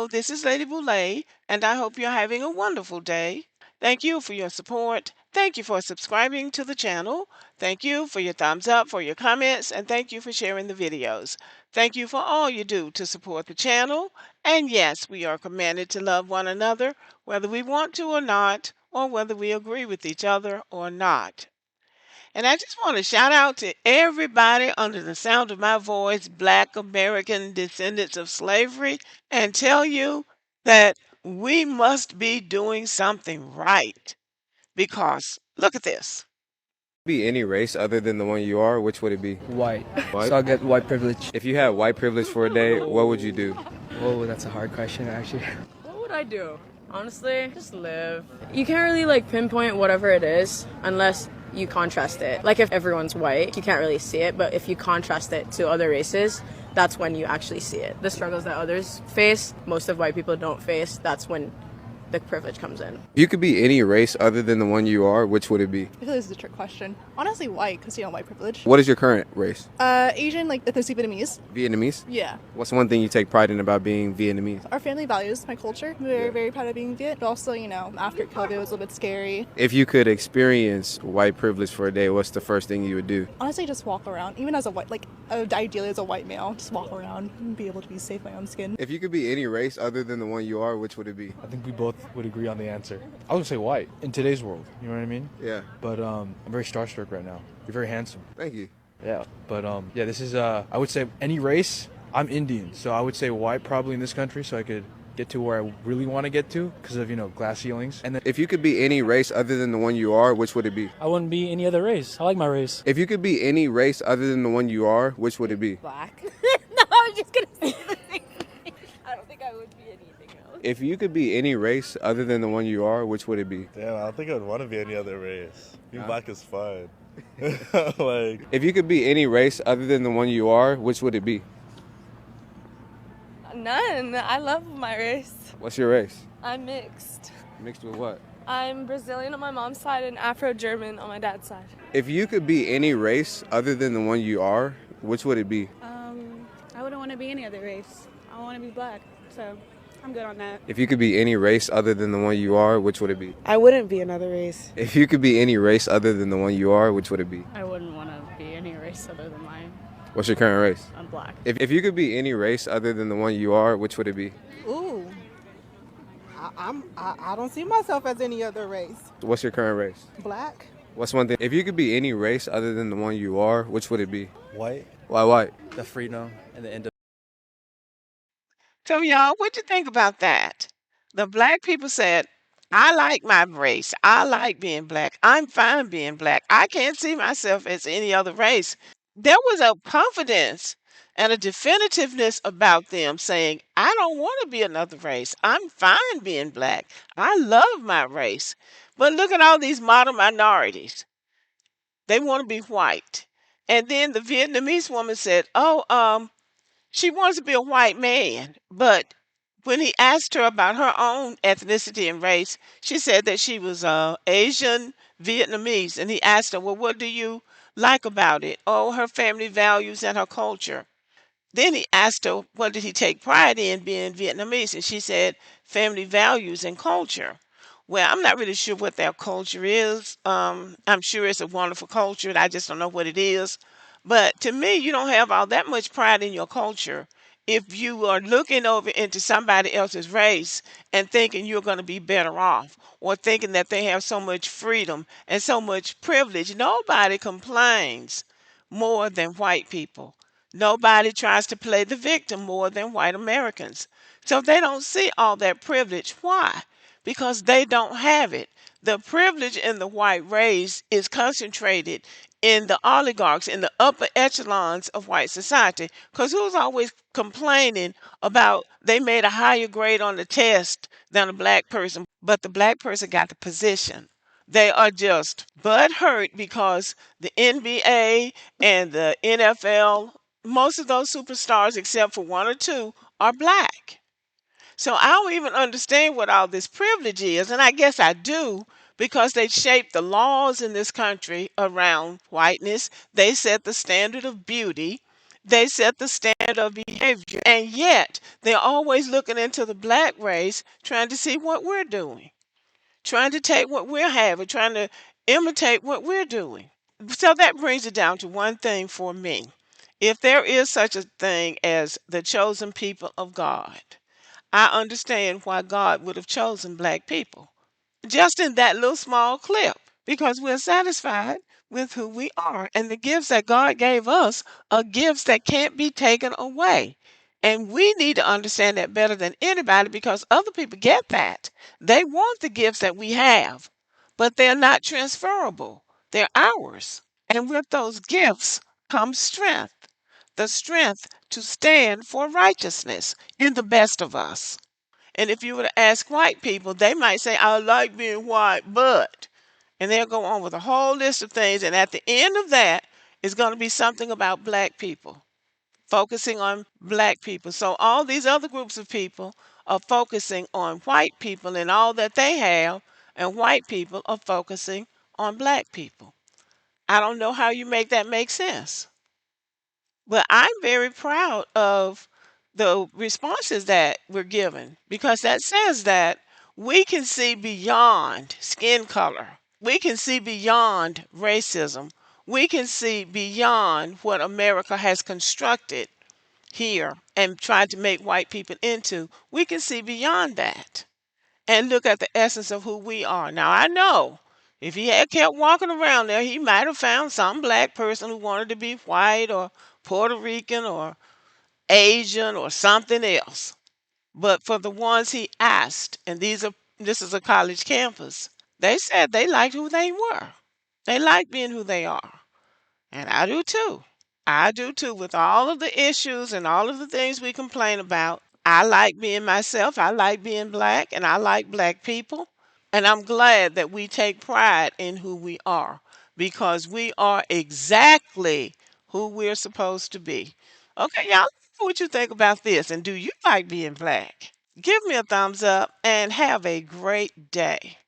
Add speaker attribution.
Speaker 1: Hello, this is Lady Boulay, and I hope you're having a wonderful day. Thank you for your support. Thank you for subscribing to the channel. Thank you for your thumbs up, for your comments, and thank you for sharing the videos. Thank you for all you do to support the channel. And yes, we are commanded to love one another, whether we want to or not, or whether we agree with each other or not. And I just want to shout out to everybody under the sound of my voice, Black American descendants of slavery, and tell you that we must be doing something right. Because look at this.
Speaker 2: Be any race other than the one you are, which would it be?
Speaker 3: White.
Speaker 2: White?
Speaker 3: So I'll get white privilege.
Speaker 2: If you had white privilege for a day, what would you do?
Speaker 3: Oh, that's a hard question, actually.
Speaker 4: What would I do? Honestly, just live. You can't really like pinpoint whatever it is unless you contrast it. Like if everyone's white, you can't really see it, but if you contrast it to other races, that's when you actually see it. The struggles that others face, most of white people don't face, that's when the privilege comes in.
Speaker 2: If you could be any race other than the one you are, which would it be?
Speaker 5: I feel this is a trick question. Honestly, white, because white privilege.
Speaker 2: What is your current race?
Speaker 5: Asian, like the Vietnamese.
Speaker 2: Vietnamese?
Speaker 5: Yeah.
Speaker 2: What's one thing you take pride in about being Vietnamese?
Speaker 5: Our family values my culture. We're very proud of being Viet. But also, after COVID, it was a little bit scary.
Speaker 2: If you could experience white privilege for a day, what's the first thing you would do?
Speaker 5: Honestly, just walk around. Even as a white, ideally as a white male, just walk around and be able to be safe in my own skin.
Speaker 2: If you could be any race other than the one you are, which would it be?
Speaker 6: I think we both would agree on the answer. I would say white in today's world. You know what I mean?
Speaker 2: Yeah.
Speaker 6: But I'm very starstruck right now. You're very handsome.
Speaker 2: Thank you.
Speaker 6: Yeah. But yeah, this is I would say any race. I'm Indian, so I would say white probably in this country, so I could get to where I really want to get to because of glass ceilings. And then
Speaker 2: If you could be any race other than the one you are, which would it be?
Speaker 7: I wouldn't be any other race. I like my race.
Speaker 2: If you could be any race other than the one you are, which would it be?
Speaker 8: Black. No, I was just gonna say the same thing. I don't think I would be anything else.
Speaker 2: If you could be any race other than the one you are, which would it be?
Speaker 9: Damn, I don't think I would want to be any other race. Being black is fun.
Speaker 2: If you could be any race other than the one you are, which would it be?
Speaker 8: None. I love my race.
Speaker 2: What's your race?
Speaker 8: I'm mixed.
Speaker 2: Mixed with what?
Speaker 8: I'm Brazilian on my mom's side and Afro-German on my dad's side.
Speaker 2: If you could be any race other than the one you are, which would it be?
Speaker 10: I wouldn't want to be any other race. I want to be black, so I'm good on that.
Speaker 2: If you could be any race other than the one you are, which would it be?
Speaker 11: I wouldn't be another race.
Speaker 2: If you could be any race other than the one you are, which would it be?
Speaker 10: I wouldn't want to be any race other than mine.
Speaker 2: What's your current race?
Speaker 10: I'm black.
Speaker 2: If you could be any race other than the one you are, which would it be?
Speaker 11: Ooh, I don't see myself as any other race.
Speaker 2: What's your current race?
Speaker 11: Black.
Speaker 2: What's one thing? If you could be any race other than the one you are, which would it be?
Speaker 6: white,
Speaker 2: Why white?
Speaker 6: the freedom and the end of
Speaker 1: So, y'all, what you think about that? The black people said, I like my race. I like being black. I'm fine being black. I can't see myself as any other race. There was a confidence and a definitiveness about them saying, I don't want to be another race. I'm fine being black. I love my race. But look at all these modern minorities. They want to be white. And then the Vietnamese woman said, she wants to be a white man. But when he asked her about her own ethnicity and race, she said that she was Asian Vietnamese. And he asked her, well, what do you like about it? Oh, her family values and her culture. Then he asked her, what did he take pride in being Vietnamese? And she said, family values and culture. Well, I'm not really sure what their culture is. I'm sure it's a wonderful culture. I just don't know what it is. But to me, you don't have all that much pride in your culture if you are looking over into somebody else's race and thinking you're going to be better off, or thinking that they have so much freedom and so much privilege. Nobody complains more than white people. Nobody tries to play the victim more than white Americans. So they don't see all that privilege. Why? Because they don't have it. The privilege in the white race is concentrated in the oligarchs, in the upper echelons of white society. Because who's always complaining about they made a higher grade on the test than a black person, but the black person got the position? They are just butthurt because the NBA and the NFL, most of those superstars, except for one or two, are black. So I don't even understand what all this privilege is. And I guess I do because they shaped the laws in this country around whiteness. They set the standard of beauty. They set the standard of behavior. And yet, they're always looking into the black race, trying to see what we're doing, trying to take what we're having, trying to imitate what we're doing. So that brings it down to one thing for me. If there is such a thing as the chosen people of God, I understand why God would have chosen black people just in that little small clip because we're satisfied with who we are. And the gifts that God gave us are gifts that can't be taken away. And we need to understand that better than anybody because other people get that. They want the gifts that we have, but they're not transferable, they're ours. And with those gifts comes strength, the strength to stand for righteousness in the best of us. And if you were to ask white people, they might say, I like being white, but, and they'll go on with a whole list of things. And at the end of that is going to be something about black people, focusing on black people. So all these other groups of people are focusing on white people and all that they have, and white people are focusing on black people. I don't know how you make that make sense. But I'm very proud of the responses that we're given because that says that we can see beyond skin color. We can see beyond racism. We can see beyond what America has constructed here and tried to make white people into. We can see beyond that and look at the essence of who we are. Now, I know if he had kept walking around there, he might have found some black person who wanted to be white or Puerto Rican or Asian or something else. But for the ones he asked, and this is a college campus, they said they liked who they were. They like being who they are. And I do too. I do too. With all of the issues and all of the things we complain about, I like being myself. I like being black and I like black people. And I'm glad that we take pride in who we are because we are exactly who we're supposed to be. Okay, y'all, what you think about this? And do you like being black? Give me a thumbs up and have a great day.